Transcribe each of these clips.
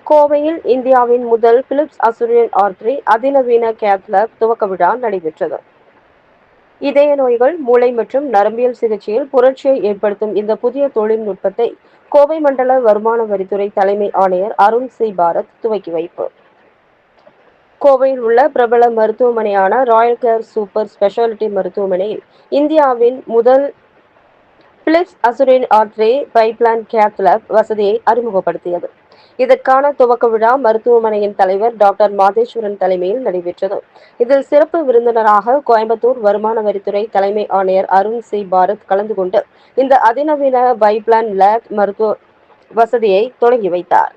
கோவையில் இந்தியாவின் முதல் பிலிப்ஸ் அசுரியன் ஆர்டரி அதிநவீன கேத் லேப் துவக்க விழா நடைபெற்றது. இதய நோய்கள், மூளை மற்றும் நரம்பியல் சிகிச்சையில் புரட்சியை ஏற்படுத்தும் இந்த புதிய தொழில்நுட்பத்தை கோவை மண்டல வருமான வரித்துறை தலைமை ஆணையர் அருண் சி பாரத் துவக்கி வைப்பு. கோவையில் உள்ள பிரபல மருத்துவமனையான ராயல் கேர் சூப்பர் ஸ்பெஷாலிட்டி மருத்துவமனையில் இந்தியாவின் முதல் Philips Azurion artery pipeline cath lab வசதியை அறிமுகப்படுத்தியது. இதற்கான துவக்க விழா மருத்துவமனையின் தலைவர் டாக்டர் மாதேஸ்வரன் தலைமையில் நடைபெற்றது. இதில் சிறப்பு விருந்தினராக கோயம்புத்தூர் வருமான வரித்துறை தலைமை ஆணையர் அருண் சி பாரத் கலந்து கொண்டு இந்த அதிநவீன பைப்லைன் லேப் மருத்துவ வசதியை தொடங்கி வைத்தார்.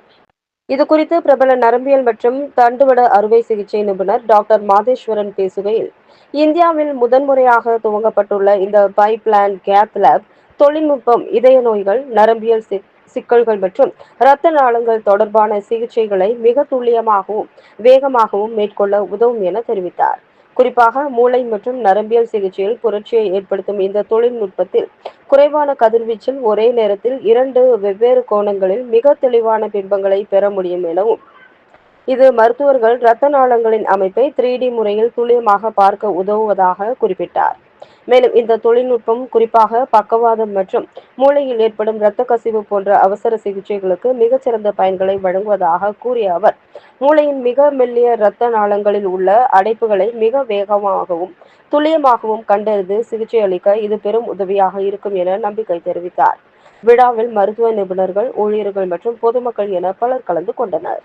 இதுகுறித்து பிரபல நரம்பியல் மற்றும் தண்டுவட அறுவை சிகிச்சை நிபுணர் டாக்டர் மாதேஸ்வரன் பேசுகையில், இந்தியாவில் முதன்முறையாக துவங்கப்பட்டுள்ள இந்த பைப்லைன் கேத் லேப் தொழில்நுட்பம் இதய நோய்கள், நரம்பியல் சிக்கல்கள் மற்றும் இரத்த நாளங்கள் தொடர்பான சிகிச்சைகளை மிக துல்லியமாகவும் வேகமாகவும் மேற்கொள்ள உதவும் என தெரிவித்தார். குறிப்பாக மூளை மற்றும் நரம்பியல் சிகிச்சையில் புரட்சியை ஏற்படுத்தும் இந்த தொழில்நுட்பத்தில் குறைவான கதிர்வீச்சில் ஒரே நேரத்தில் 2 வெவ்வேறு கோணங்களில் மிக தெளிவான பிம்பங்களை பெற முடியும் எனவும், இது மருத்துவர்கள் இரத்த நாளங்களின் அமைப்பை 3D முறையில் துல்லியமாக பார்க்க உதவுவதாக குறிப்பிட்டார். மேலும் இந்த தொழில்நுட்பம் குறிப்பாக பக்கவாதம் மற்றும் மூளையில் ஏற்படும் இரத்த கசிவு போன்ற அவசர சிகிச்சைகளுக்கு மிகச்சிறந்த பயன்களை வழங்குவதாக கூறிய அவர், மூளையின் மிக மெல்லிய இரத்த நாளங்களில் உள்ள அடைப்புகளை மிக வேகமாகவும் துல்லியமாகவும் கண்டறிந்து சிகிச்சை அளிக்க இது பெரும் உதவியாக இருக்கும் என நம்பிக்கை தெரிவித்தார். விழாவில் மருத்துவ நிபுணர்கள், ஊழியர்கள் மற்றும் பொதுமக்கள் என பலர் கலந்து கொண்டனர்.